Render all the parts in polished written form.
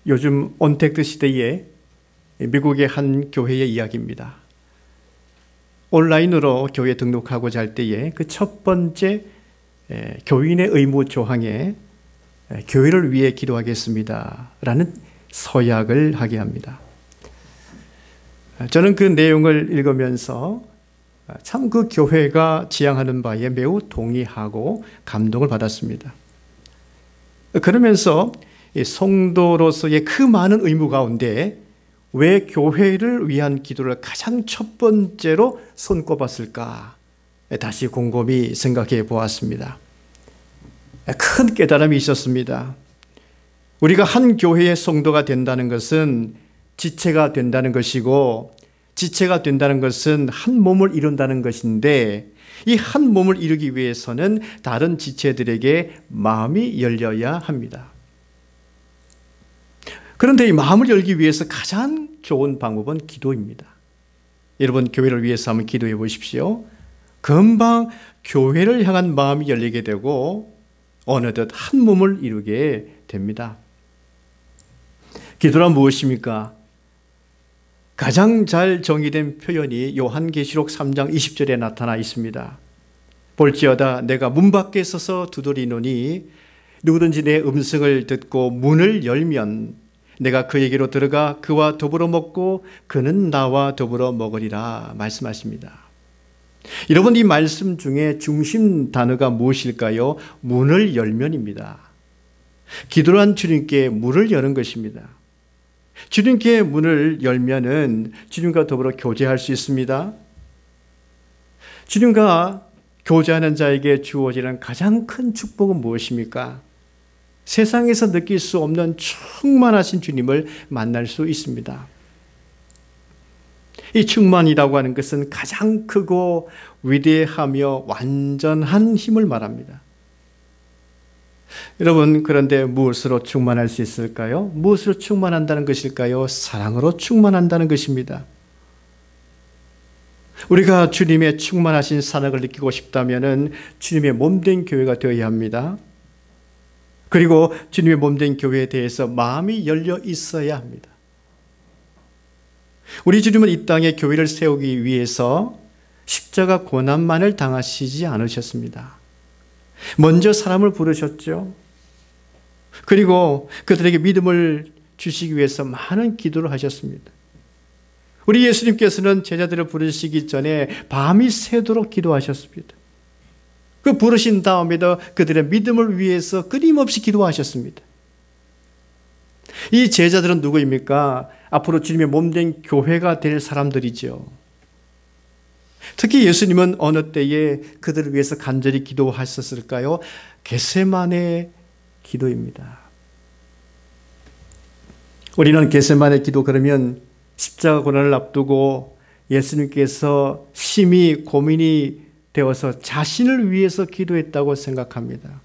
요즘 온택트 시대에 미국의 한 교회의 이야기입니다. 온라인으로 교회 등록하고자 할 때에 그 첫 번째 교인의 의무 조항에 교회를 위해 기도하겠습니다 라는 서약을 하게 합니다. 저는 그 내용을 읽으면서 참 그 교회가 지향하는 바에 매우 동의하고 감동을 받았습니다. 그러면서 성도로서의 그 많은 의무 가운데 왜 교회를 위한 기도를 가장 첫 번째로 손꼽았을까? 다시 곰곰이 생각해 보았습니다. 큰 깨달음이 있었습니다. 우리가 한 교회의 성도가 된다는 것은 지체가 된다는 것이고, 지체가 된다는 것은 한 몸을 이룬다는 것인데, 이 한 몸을 이루기 위해서는 다른 지체들에게 마음이 열려야 합니다. 그런데 이 마음을 열기 위해서 가장 좋은 방법은 기도입니다. 여러분, 교회를 위해서 한번 기도해 보십시오. 금방 교회를 향한 마음이 열리게 되고 어느덧 한 몸을 이루게 됩니다. 기도란 무엇입니까? 가장 잘 정의된 표현이 요한계시록 3장 20절에 나타나 있습니다. 볼지어다 내가 문 밖에 서서 두드리노니 누구든지 내 음성을 듣고 문을 열면 내가 그에게로 들어가 그와 더불어 먹고 그는 나와 더불어 먹으리라 말씀하십니다. 여러분, 이 말씀 중에 중심 단어가 무엇일까요? 문을 열면입니다. 기도란 주님께 문을 여는 것입니다. 주님께 문을 열면은 주님과 더불어 교제할 수 있습니다. 주님과 교제하는 자에게 주어지는 가장 큰 축복은 무엇입니까? 세상에서 느낄 수 없는 충만하신 주님을 만날 수 있습니다. 이 충만이라고 하는 것은 가장 크고 위대하며 완전한 힘을 말합니다. 여러분, 그런데 무엇으로 충만할 수 있을까요? 무엇으로 충만한다는 것일까요? 사랑으로 충만한다는 것입니다. 우리가 주님의 충만하신 사랑을 느끼고 싶다면 주님의 몸된 교회가 되어야 합니다. 그리고 주님의 몸된 교회에 대해서 마음이 열려 있어야 합니다. 우리 주님은 이 땅에 교회를 세우기 위해서 십자가 고난만을 당하시지 않으셨습니다. 먼저 사람을 부르셨죠. 그리고 그들에게 믿음을 주시기 위해서 많은 기도를 하셨습니다. 우리 예수님께서는 제자들을 부르시기 전에 밤이 새도록 기도하셨습니다. 그 부르신 다음에도 그들의 믿음을 위해서 끊임없이 기도하셨습니다. 이 제자들은 누구입니까? 앞으로 주님의 몸된 교회가 될 사람들이죠. 특히 예수님은 어느 때에 그들을 위해서 간절히 기도하셨을까요? 겟세마네 기도입니다. 우리는 겟세마네 기도 그러면 십자가 고난을 앞두고 예수님께서 심히 고민이 되어서 자신을 위해서 기도했다고 생각합니다.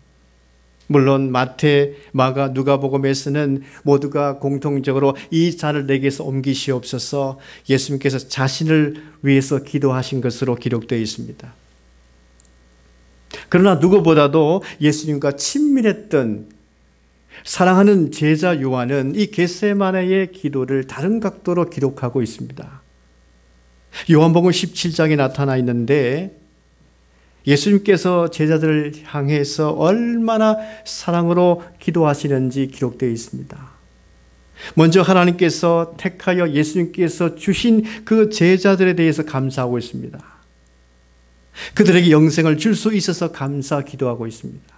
물론 마태, 마가, 누가복음에서는 모두가 공통적으로 이 잔을 내게서 옮기시옵소서 예수님께서 자신을 위해서 기도하신 것으로 기록되어 있습니다. 그러나 누구보다도 예수님과 친밀했던 사랑하는 제자 요한은 이 겟세마네의 기도를 다른 각도로 기록하고 있습니다. 요한복음 17장에 나타나 있는데 예수님께서 제자들을 향해서 얼마나 사랑으로 기도하시는지 기록되어 있습니다. 먼저 하나님께서 택하여 예수님께서 주신 그 제자들에 대해서 감사하고 있습니다. 그들에게 영생을 줄 수 있어서 감사 기도하고 있습니다.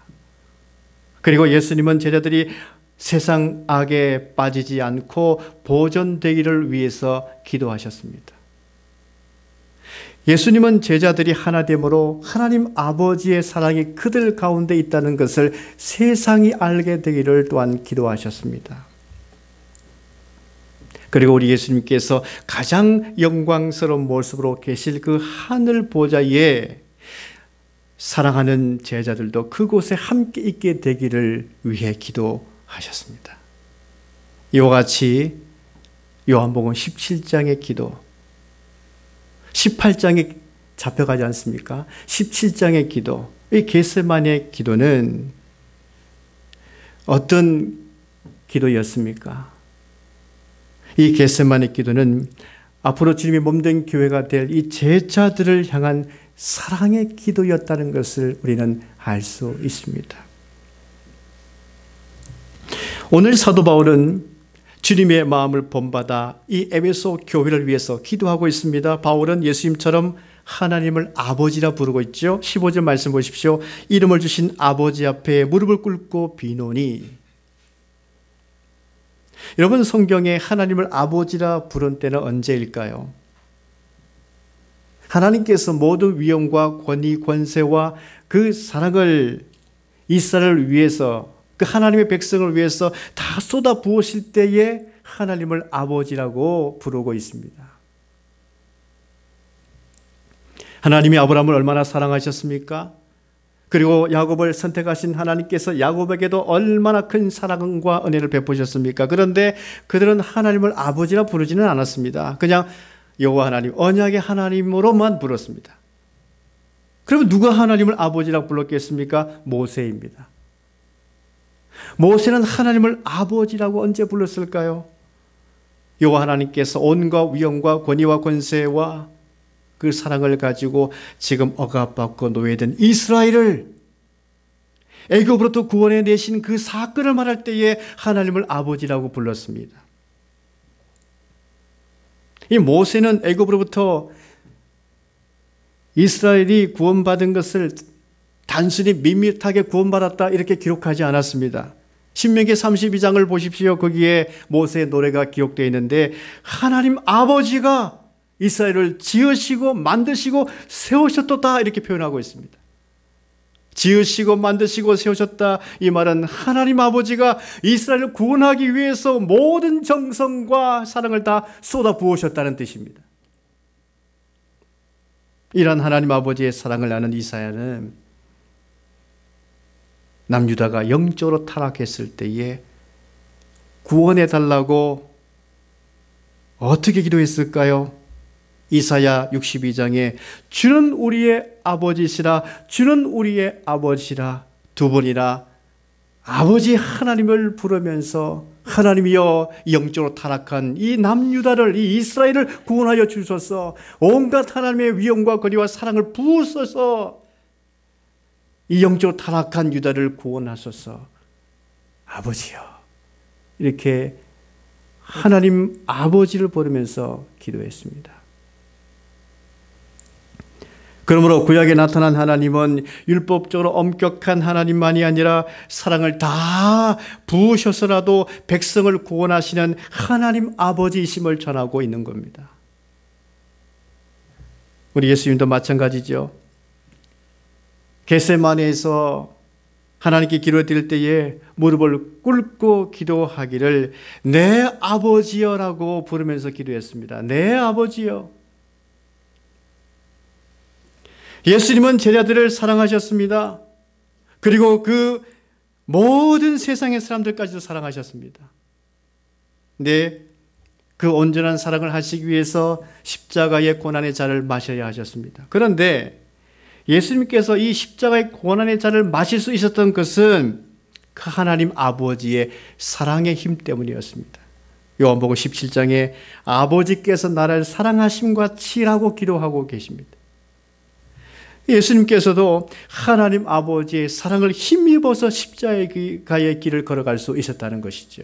그리고 예수님은 제자들이 세상 악에 빠지지 않고 보존되기를 위해서 기도하셨습니다. 예수님은 제자들이 하나됨으로 하나님 아버지의 사랑이 그들 가운데 있다는 것을 세상이 알게 되기를 또한 기도하셨습니다. 그리고 우리 예수님께서 가장 영광스러운 모습으로 계실 그 하늘 보좌에 사랑하는 제자들도 그곳에 함께 있게 되기를 위해 기도하셨습니다. 이와 같이 요한복음 17장의 기도, 18장에 잡혀가지 않습니까? 17장의 기도, 이 겟세마네 기도는 어떤 기도였습니까? 이 겟세마네 기도는 앞으로 주님이 몸된 교회가 될 이 제자들을 향한 사랑의 기도였다는 것을 우리는 알 수 있습니다. 오늘 사도 바울은 주님의 마음을 본받아 이 에베소 교회를 위해서 기도하고 있습니다. 바울은 예수님처럼 하나님을 아버지라 부르고 있죠. 15절 말씀 보십시오. 이름을 주신 아버지 앞에 무릎을 꿇고 비노니. 여러분, 성경에 하나님을 아버지라 부른 때는 언제일까요? 하나님께서 모든 위엄과 권위, 권세와 그 사랑을 이스라엘을 위해서, 그 하나님의 백성을 위해서 다 쏟아 부으실 때에 하나님을 아버지라고 부르고 있습니다. 하나님이 아브라함을 얼마나 사랑하셨습니까? 그리고 야곱을 선택하신 하나님께서 야곱에게도 얼마나 큰 사랑과 은혜를 베푸셨습니까? 그런데 그들은 하나님을 아버지라 부르지는 않았습니다. 그냥 여호와 하나님, 언약의 하나님으로만 불렀습니다. 그러면 누가 하나님을 아버지라고 불렀겠습니까? 모세입니다. 모세는 하나님을 아버지라고 언제 불렀을까요? 여호와 하나님께서 온갖 위엄과 권위와 권세와 그 사랑을 가지고 지금 억압받고 노예된 이스라엘을 애굽으로부터 구원해 내신 그 사건을 말할 때에 하나님을 아버지라고 불렀습니다. 이 모세는 애굽으로부터 이스라엘이 구원받은 것을 단순히 밋밋하게 구원받았다 이렇게 기록하지 않았습니다. 신명기 32장을 보십시오. 거기에 모세의 노래가 기록되어 있는데 하나님 아버지가 이스라엘을 지으시고 만드시고 세우셨도다 이렇게 표현하고 있습니다. 지으시고 만드시고 세우셨다, 이 말은 하나님 아버지가 이스라엘을 구원하기 위해서 모든 정성과 사랑을 다 쏟아 부으셨다는 뜻입니다. 이런 하나님 아버지의 사랑을 아는 이사야는 남유다가 영적으로 타락했을 때에 구원해 달라고 어떻게 기도했을까요? 이사야 62장에 주는 우리의 아버지시라, 주는 우리의 아버지시라 두 번이나 아버지 하나님을 부르면서 하나님이여 영적으로 타락한 이 남유다를, 이 이스라엘을 구원하여 주소서, 온갖 하나님의 위엄과 권위와 사랑을 부으소서, 이 영적으로 타락한 유다를 구원하소서 아버지여, 이렇게 하나님 아버지를 부르면서 기도했습니다. 그러므로 구약에 나타난 하나님은 율법적으로 엄격한 하나님만이 아니라 사랑을 다 부으셔서라도 백성을 구원하시는 하나님 아버지이심을 전하고 있는 겁니다. 우리 예수님도 마찬가지죠. 겟세마네에서 하나님께 기도드릴 때에 무릎을 꿇고 기도하기를 내 아버지여라고 부르면서 기도했습니다. 내 아버지여. 예수님은 제자들을 사랑하셨습니다. 그리고 그 모든 세상의 사람들까지도 사랑하셨습니다. 네, 그 온전한 사랑을 하시기 위해서 십자가의 고난의 잔을 마셔야 하셨습니다. 그런데 예수님께서 이 십자가의 고난의 잔을 마실 수 있었던 것은 그 하나님 아버지의 사랑의 힘 때문이었습니다. 요한복음 17장에 아버지께서 나를 사랑하심과 치라고 기도하고 계십니다. 예수님께서도 하나님 아버지의 사랑을 힘입어서 십자가의 길을 걸어갈 수 있었다는 것이죠.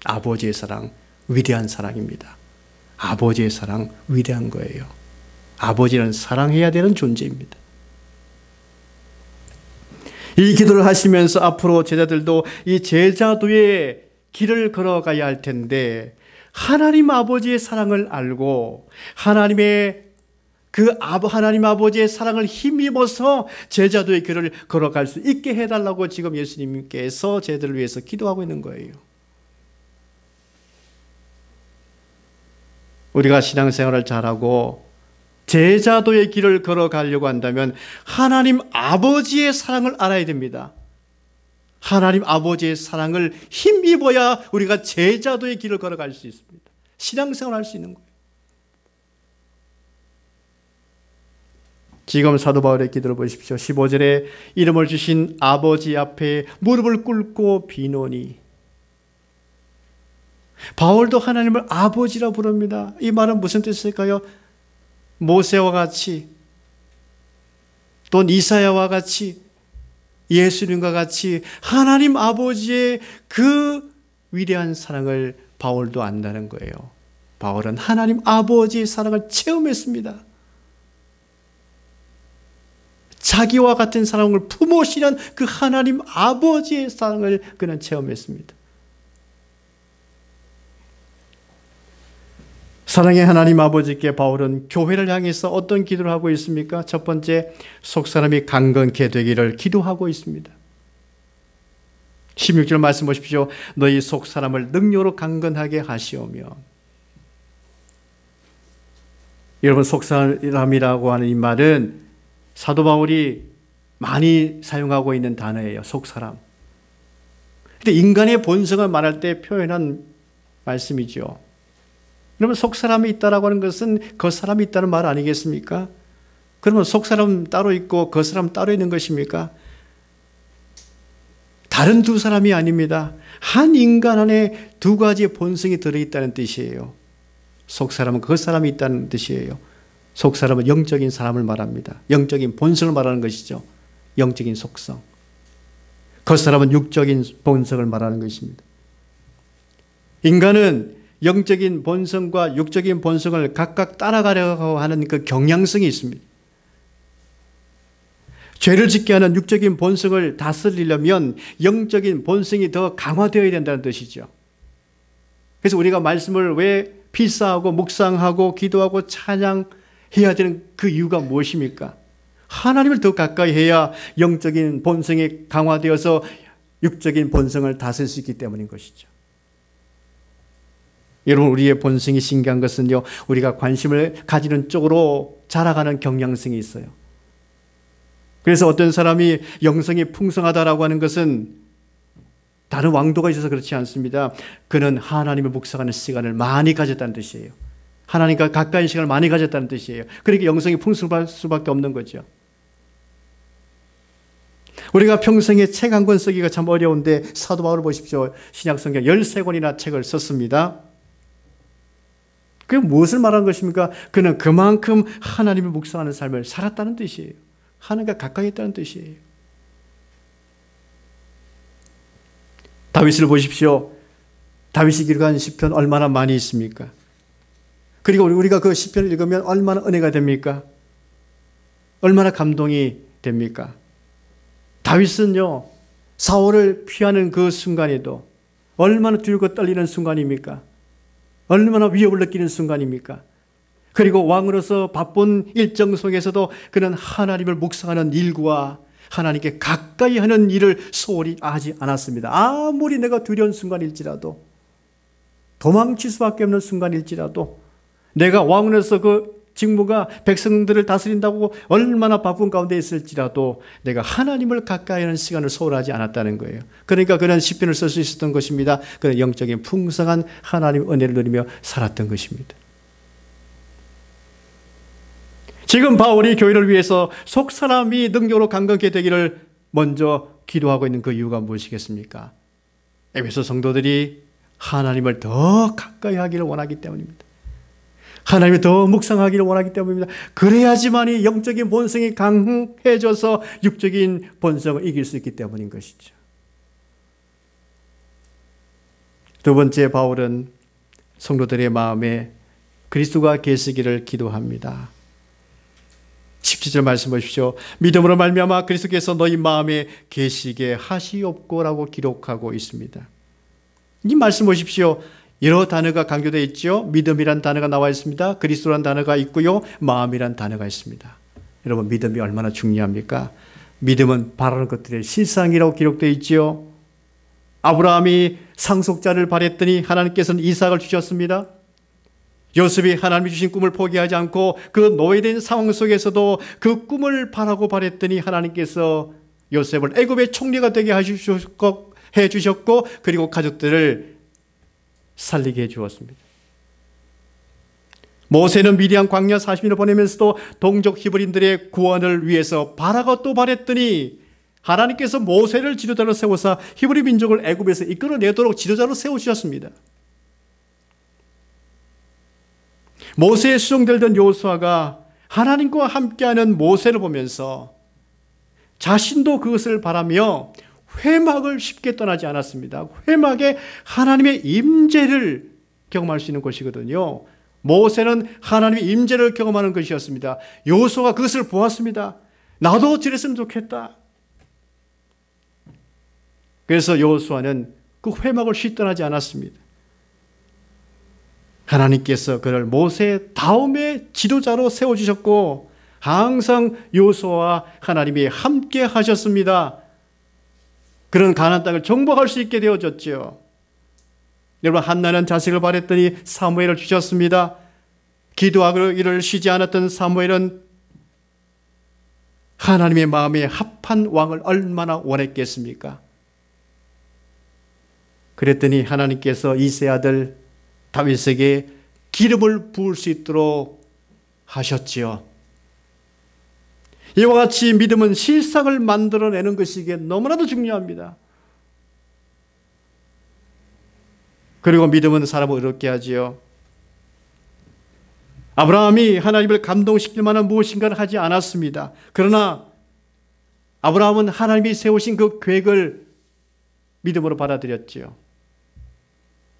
아버지의 사랑, 위대한 사랑입니다. 아버지의 사랑, 위대한 거예요. 아버지는 사랑해야 되는 존재입니다. 이 기도를 하시면서 앞으로 제자들도 이 제자도의 길을 걸어가야 할 텐데, 하나님 아버지의 사랑을 알고 하나님 아버지의 사랑을 힘입어서 제자도의 길을 걸어갈 수 있게 해달라고 지금 예수님께서 제자들을 위해서 기도하고 있는 거예요. 우리가 신앙생활을 잘하고 제자도의 길을 걸어가려고 한다면 하나님 아버지의 사랑을 알아야 됩니다. 하나님 아버지의 사랑을 힘입어야 우리가 제자도의 길을 걸어갈 수 있습니다. 신앙생활을 할 수 있는 거예요. 지금 사도 바울의 기도를 보십시오. 15절에 이름을 주신 아버지 앞에 무릎을 꿇고 비노니. 바울도 하나님을 아버지라 부릅니다. 이 말은 무슨 뜻일까요? 모세와 같이, 또 이사야와 같이, 예수님과 같이 하나님 아버지의 그 위대한 사랑을 바울도 안다는 거예요. 바울은 하나님 아버지의 사랑을 체험했습니다. 자기와 같은 사랑을 품으시는 그 하나님 아버지의 사랑을 그는 체험했습니다. 사랑의 하나님 아버지께 바울은 교회를 향해서 어떤 기도를 하고 있습니까? 첫 번째, 속사람이 강건케 되기를 기도하고 있습니다. 16절 말씀 보십시오. 너희 속사람을 능력으로 강건하게 하시오며. 여러분, 속사람이라고 하는 이 말은 사도 바울이 많이 사용하고 있는 단어예요. 속사람. 근데 인간의 본성을 말할 때 표현한 말씀이죠. 그러면 속사람이 있다라고 하는 것은 겉사람이 있다는 말 아니겠습니까? 그러면 속사람 따로 있고 겉사람 따로 있는 것입니까? 다른 두 사람이 아닙니다. 한 인간 안에 두 가지의 본성이 들어있다는 뜻이에요. 속사람은 겉사람이 있다는 뜻이에요. 속사람은 영적인 사람을 말합니다. 영적인 본성을 말하는 것이죠. 영적인 속성. 겉사람은 육적인 본성을 말하는 것입니다. 인간은 영적인 본성과 육적인 본성을 각각 따라가려고 하는 그 경향성이 있습니다. 죄를 짓게 하는 육적인 본성을 다스리려면 영적인 본성이 더 강화되어야 된다는 뜻이죠. 그래서 우리가 말씀을 왜 필사하고 묵상하고 기도하고 찬양해야 되는 그 이유가 무엇입니까? 하나님을 더 가까이 해야 영적인 본성이 강화되어서 육적인 본성을 다스릴 수 있기 때문인 것이죠. 여러분, 우리의 본성이 신기한 것은요, 우리가 관심을 가지는 쪽으로 자라가는 경향성이 있어요. 그래서 어떤 사람이 영성이 풍성하다라고 하는 것은 다른 왕도가 있어서 그렇지 않습니다. 그는 하나님을 묵상하는 시간을 많이 가졌다는 뜻이에요. 하나님과 가까이 시간을 많이 가졌다는 뜻이에요. 그러니까 영성이 풍성할 수밖에 없는 거죠. 우리가 평생에 책 한 권 쓰기가 참 어려운데 사도 바울을 보십시오. 신약성경 13권이나 책을 썼습니다. 그게 무엇을 말하는 것입니까? 그는 그만큼 하나님을 묵상하는 삶을 살았다는 뜻이에요. 하나님과 가까이 했다는 뜻이에요. 다윗을 보십시오. 다윗이 기록한 시편 얼마나 많이 있습니까? 그리고 우리가 그 시편을 읽으면 얼마나 은혜가 됩니까? 얼마나 감동이 됩니까? 다윗은요, 사울을 피하는 그 순간에도 얼마나 두렵고 떨리는 순간입니까? 얼마나 위협을 느끼는 순간입니까? 그리고 왕으로서 바쁜 일정 속에서도 그는 하나님을 묵상하는 일과 하나님께 가까이 하는 일을 소홀히 하지 않았습니다. 아무리 내가 두려운 순간일지라도, 도망칠 수밖에 없는 순간일지라도, 내가 왕으로서 그 직무가 백성들을 다스린다고 얼마나 바쁜 가운데 있을지라도 내가 하나님을 가까이 하는 시간을 소홀하지 않았다는 거예요. 그러니까 그는 시편을 쓸 수 있었던 것입니다. 그는 영적인 풍성한 하나님의 은혜를 누리며 살았던 것입니다. 지금 바울이 교회를 위해서 속사람이 능력으로 강건케 되기를 먼저 기도하고 있는 그 이유가 무엇이겠습니까? 에베소 성도들이 하나님을 더 가까이 하기를 원하기 때문입니다. 하나님을 더 묵상하기를 원하기 때문입니다. 그래야지만이 영적인 본성이 강해져서 육적인 본성을 이길 수 있기 때문인 것이죠. 두 번째, 바울은 성도들의 마음에 그리스도가 계시기를 기도합니다. 17절 말씀 보십시오. 믿음으로 말미암아 그리스도께서 너희 마음에 계시게 하시옵고라고 기록하고 있습니다. 이 말씀 보십시오. 여러 단어가 강조되어 있죠. 믿음이란 단어가 나와 있습니다. 그리스도란 단어가 있고요. 마음이란 단어가 있습니다. 여러분, 믿음이 얼마나 중요합니까? 믿음은 바라는 것들의 실상이라고 기록되어 있죠. 아브라함이 상속자를 바랬더니 하나님께서는 이삭을 주셨습니다. 요셉이 하나님이 주신 꿈을 포기하지 않고 그 노예된 상황 속에서도 그 꿈을 바라고 바랬더니 하나님께서 요셉을 애굽의 총리가 되게 해주셨고 그리고 가족들을 살리게 해주었습니다. 모세는 미디안 광야 40년을 보내면서도 동족 히브리인들의 구원을 위해서 바라고 또 바랬더니 하나님께서 모세를 지도자로 세워서 히브리 민족을 애굽에서 이끌어내도록 지도자로 세우셨습니다. 모세의 수종들던 여호수아가 하나님과 함께하는 모세를 보면서 자신도 그것을 바라며 회막을 쉽게 떠나지 않았습니다. 회막에 하나님의 임재를 경험할 수 있는 곳이거든요. 모세는 하나님의 임재를 경험하는 것이었습니다. 여호수아가 그것을 보았습니다. 나도 저랬으면 좋겠다. 그래서 여호수아는 그 회막을 쉽게 떠나지 않았습니다. 하나님께서 그를 모세 다음의 지도자로 세워주셨고 항상 여호수아와 하나님이 함께 하셨습니다. 그런 가나안 땅을 정복할 수 있게 되어졌죠. 여러분, 한나는 자식을 바랬더니 사무엘을 주셨습니다. 기도하기를 쉬지 않았던 사무엘은 하나님의 마음에 합한 왕을 얼마나 원했겠습니까? 그랬더니 하나님께서 이새의 아들 다윗에게 기름을 부을 수 있도록 하셨지요. 이와 같이 믿음은 실상을 만들어내는 것이기에 너무나도 중요합니다. 그리고 믿음은 사람을 의롭게 하지요. 아브라함이 하나님을 감동시킬 만한 무엇인가를 하지 않았습니다. 그러나 아브라함은 하나님이 세우신 그 계획을 믿음으로 받아들였지요.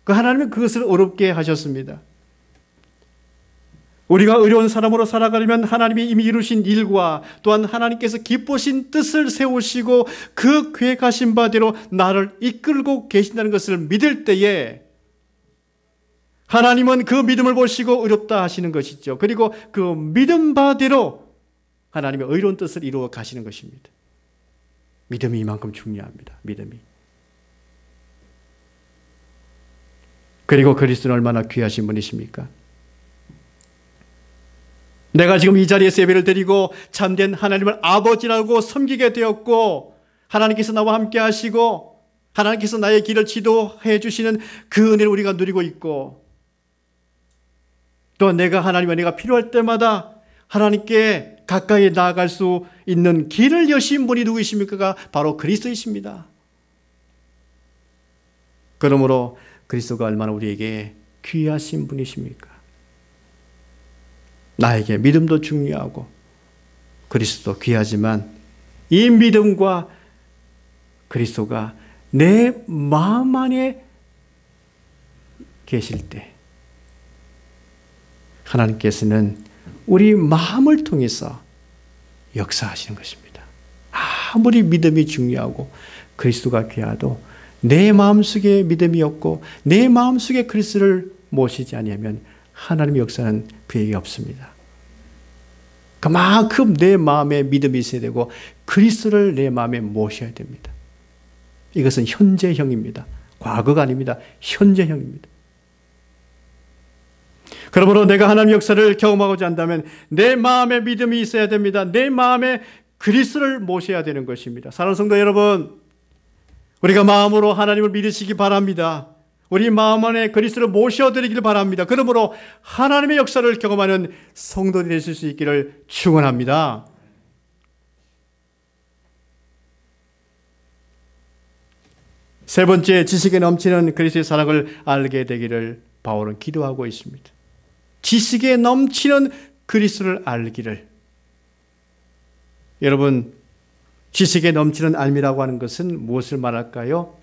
그 하나님은 그것을 어렵게 하셨습니다. 우리가 의로운 사람으로 살아가려면 하나님이 이미 이루신 일과 또한 하나님께서 기쁘신 뜻을 세우시고 그 계획하신 바대로 나를 이끌고 계신다는 것을 믿을 때에 하나님은 그 믿음을 보시고 의롭다 하시는 것이죠. 그리고 그 믿음 바대로 하나님의 의로운 뜻을 이루어 가시는 것입니다. 믿음이 이만큼 중요합니다. 믿음이. 그리고 그리스도는 얼마나 귀하신 분이십니까? 내가 지금 이 자리에서 예배를 드리고 참된 하나님을 아버지라고 섬기게 되었고 하나님께서 나와 함께 하시고 하나님께서 나의 길을 지도해 주시는 그 은혜를 우리가 누리고 있고 또 내가 하나님의 은혜가 필요할 때마다 하나님께 가까이 나아갈 수 있는 길을 여신 분이 누구이십니까? 바로 그리스도이십니다. 그러므로 그리스도가 얼마나 우리에게 귀하신 분이십니까? 나에게 믿음도 중요하고 그리스도도 귀하지만 이 믿음과 그리스도가 내 마음 안에 계실 때 하나님께서는 우리 마음을 통해서 역사하시는 것입니다. 아무리 믿음이 중요하고 그리스도가 귀하도 내 마음속에 믿음이 없고 내 마음속에 그리스도를 모시지 아니하면 하나님의 역사는 그에게 없습니다. 그만큼 내 마음에 믿음이 있어야 되고 그리스도를 내 마음에 모셔야 됩니다. 이것은 현재형입니다. 과거가 아닙니다. 현재형입니다. 그러므로 내가 하나님의 역사를 경험하고자 한다면 내 마음에 믿음이 있어야 됩니다. 내 마음에 그리스도를 모셔야 되는 것입니다. 사랑하는 성도 여러분, 우리가 마음으로 하나님을 믿으시기 바랍니다. 우리 마음 안에 그리스도를 모셔드리길 바랍니다. 그러므로 하나님의 역사를 경험하는 성도들이 되실 수 있기를 축원합니다. 세 번째, 지식에 넘치는 그리스도의 사랑을 알게 되기를 바울은 기도하고 있습니다. 지식에 넘치는 그리스도를 알기를. 여러분, 지식에 넘치는 알미라고 하는 것은 무엇을 말할까요?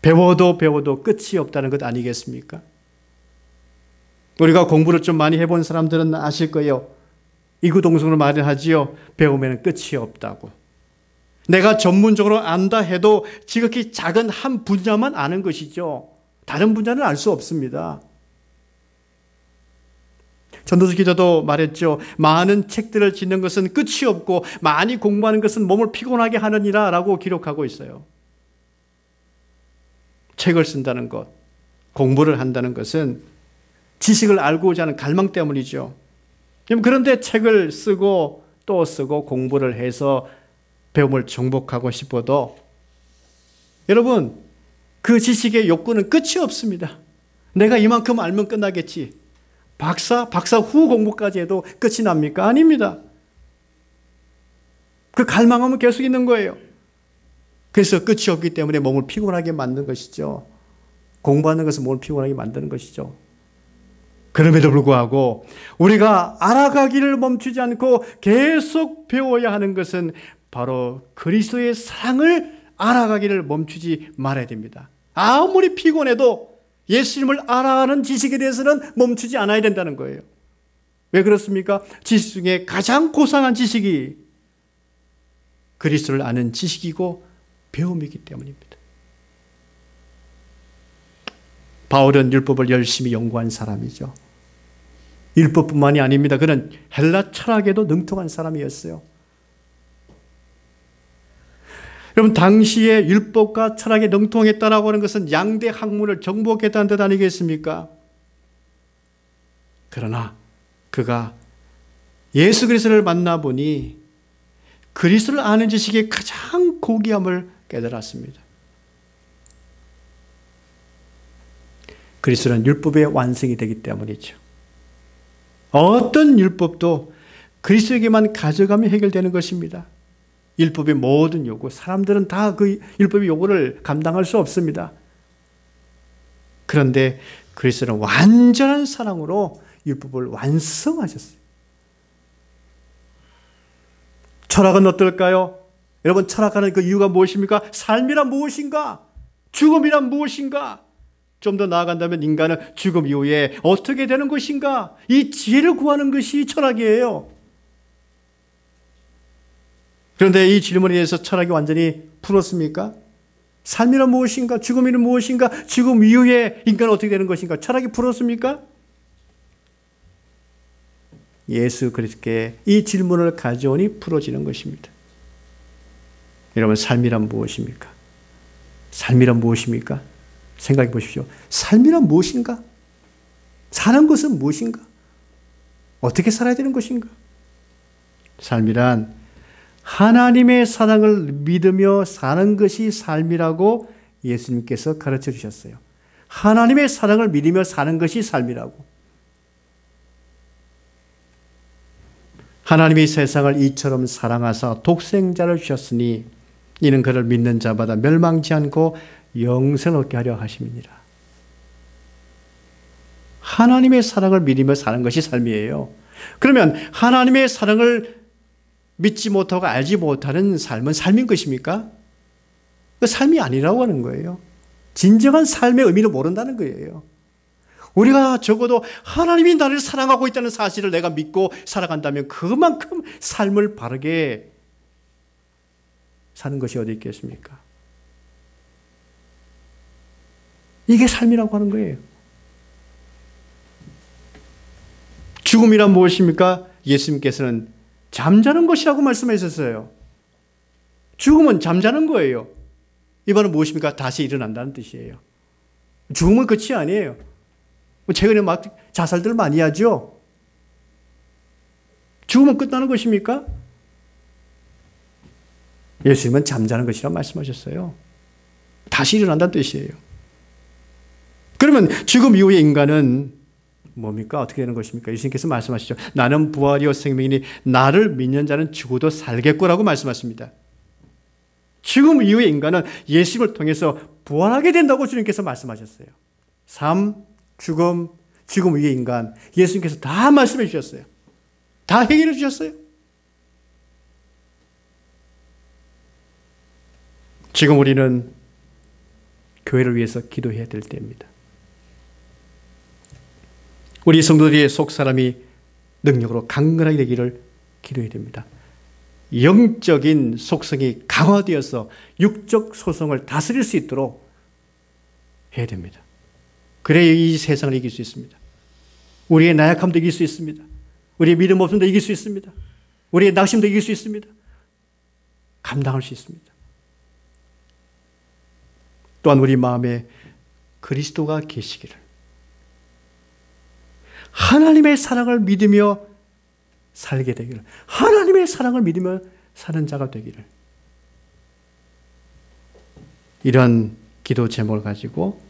배워도 끝이 없다는 것 아니겠습니까? 우리가 공부를 좀 많이 해본 사람들은 아실 거예요. 이구동성으로 말을 하지요. 배우면 끝이 없다고. 내가 전문적으로 안다 해도 지극히 작은 한 분야만 아는 것이죠. 다른 분야는 알 수 없습니다. 전도서 기자도 말했죠. 많은 책들을 짓는 것은 끝이 없고 많이 공부하는 것은 몸을 피곤하게 하느니라 라고 기록하고 있어요. 책을 쓴다는 것, 공부를 한다는 것은 지식을 알고자 하는 갈망 때문이죠. 그런데 책을 쓰고 또 쓰고 공부를 해서 배움을 정복하고 싶어도 여러분, 그 지식의 욕구는 끝이 없습니다. 내가 이만큼 알면 끝나겠지. 박사 후 공부까지 해도 끝이 납니까? 아닙니다. 그 갈망하면 계속 있는 거예요. 그래서 끝이 없기 때문에 몸을 피곤하게 만드는 것이죠. 공부하는 것은 몸을 피곤하게 만드는 것이죠. 그럼에도 불구하고 우리가 알아가기를 멈추지 않고 계속 배워야 하는 것은 바로 그리스도의 사랑을 알아가기를 멈추지 말아야 됩니다. 아무리 피곤해도 예수님을 알아가는 지식에 대해서는 멈추지 않아야 된다는 거예요. 왜 그렇습니까? 지식 중에 가장 고상한 지식이 그리스도를 아는 지식이고 배움이기 때문입니다. 바울은 율법을 열심히 연구한 사람이죠. 율법뿐만이 아닙니다. 그는 헬라 철학에도 능통한 사람이었어요. 여러분, 당시에 율법과 철학에 능통했다라고 하는 것은 양대 학문을 정복했다는 뜻 아니겠습니까? 그러나 그가 예수 그리스도를 만나보니 그리스도를 아는 지식의 가장 고귀함을 깨달았습니다. 그리스도는 율법의 완성이 되기 때문이죠. 어떤 율법도 그리스도에게만 가져가면 해결되는 것입니다. 율법의 모든 요구, 사람들은 다 그 율법의 요구를 감당할 수 없습니다. 그런데 그리스도는 완전한 사랑으로 율법을 완성하셨어요. 철학은 어떨까요? 여러분, 철학하는 그 이유가 무엇입니까? 삶이란 무엇인가? 죽음이란 무엇인가? 좀 더 나아간다면 인간은 죽음 이후에 어떻게 되는 것인가? 이 지혜를 구하는 것이 철학이에요. 그런데 이 질문에 대해서 철학이 완전히 풀었습니까? 삶이란 무엇인가? 죽음이란 무엇인가? 죽음 이후에 인간은 어떻게 되는 것인가? 철학이 풀었습니까? 예수 그리스도께 이 질문을 가져오니 풀어지는 것입니다. 여러분, 삶이란 무엇입니까? 삶이란 무엇입니까? 생각해 보십시오. 삶이란 무엇인가? 사는 것은 무엇인가? 어떻게 살아야 되는 것인가? 삶이란 하나님의 사랑을 믿으며 사는 것이 삶이라고 예수님께서 가르쳐 주셨어요. 하나님의 사랑을 믿으며 사는 것이 삶이라고. 하나님이 세상을 이처럼 사랑하사 독생자를 주셨으니 이는 그를 믿는 자마다 멸망치 않고 영생을 얻게 하려 하심이니라. 하나님의 사랑을 믿으며 사는 것이 삶이에요. 그러면 하나님의 사랑을 믿지 못하고 알지 못하는 삶은 삶인 것입니까? 그 삶이 아니라고 하는 거예요. 진정한 삶의 의미를 모른다는 거예요. 우리가 적어도 하나님이 나를 사랑하고 있다는 사실을 내가 믿고 살아간다면 그만큼 삶을 바르게 사는 것이 어디 있겠습니까? 이게 삶이라고 하는 거예요. 죽음이란 무엇입니까? 예수님께서는 잠자는 것이라고 말씀하셨어요. 죽음은 잠자는 거예요. 이 말은 무엇입니까? 다시 일어난다는 뜻이에요. 죽음은 끝이 아니에요. 최근에 막 자살들 많이 하죠? 죽음은 끝나는 것입니까? 예수님은 잠자는 것이라고 말씀하셨어요. 다시 일어난다는 뜻이에요. 그러면 죽음 이후의 인간은 뭡니까? 어떻게 되는 것입니까? 예수님께서 말씀하시죠. 나는 부활이요 생명이니 나를 믿는 자는 죽어도 살겠고라고 말씀하십니다. 죽음 이후의 인간은 예수님을 통해서 부활하게 된다고 주님께서 말씀하셨어요. 삶, 죽음, 죽음 이후의 인간, 예수님께서 다 말씀해 주셨어요. 다 해결해 주셨어요. 지금 우리는 교회를 위해서 기도해야 될 때입니다. 우리 성도들의 속사람이 능력으로 강건하게 되기를 기도해야 됩니다. 영적인 속성이 강화되어서 육적 소성을 다스릴 수 있도록 해야 됩니다. 그래야 이 세상을 이길 수 있습니다. 우리의 나약함도 이길 수 있습니다. 우리의 믿음 없음도 이길 수 있습니다. 우리의 낙심도 이길 수 있습니다. 감당할 수 있습니다. 또한 우리 마음에 그리스도가 계시기를, 하나님의 사랑을 믿으며 살게 되기를, 하나님의 사랑을 믿으며 사는 자가 되기를, 이런 기도 제목을 가지고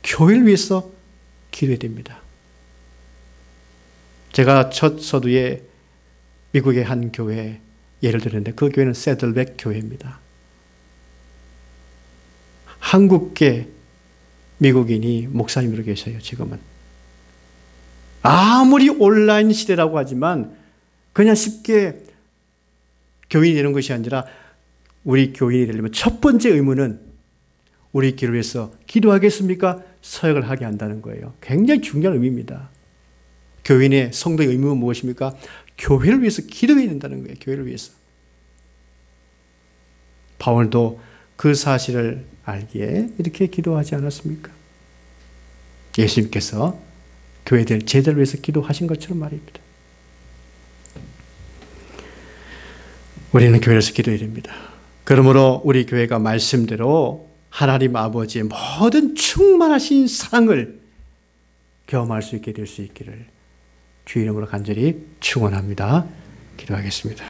교회를 위해서 기도해야 됩니다. 제가 첫 서두에 미국의 한 교회 예를 들었는데 그 교회는 세들백 교회입니다. 한국계 미국인이 목사님으로 계셔요. 지금은 아무리 온라인 시대라고 하지만 그냥 쉽게 교인이 되는 것이 아니라 우리 교인이 되려면 첫 번째 의무는 우리 교회를 위해서 기도하겠습니까? 서약을 하게 한다는 거예요. 굉장히 중요한 의미입니다. 교인의 성도의 의무는 무엇입니까? 교회를 위해서 기도해야 된다는 거예요. 교회를 위해서. 바울도 그 사실을 알기에 이렇게 기도하지 않았습니까? 예수님께서 교회될 제자를 위해서 기도하신 것처럼 말입니다. 우리는 교회에서 기도해야 됩니다. 그러므로 우리 교회가 말씀대로 하나님 아버지의 모든 충만하신 사랑을 경험할 수 있게 될 수 있기를 주의 이름으로 간절히 축원합니다. 기도하겠습니다.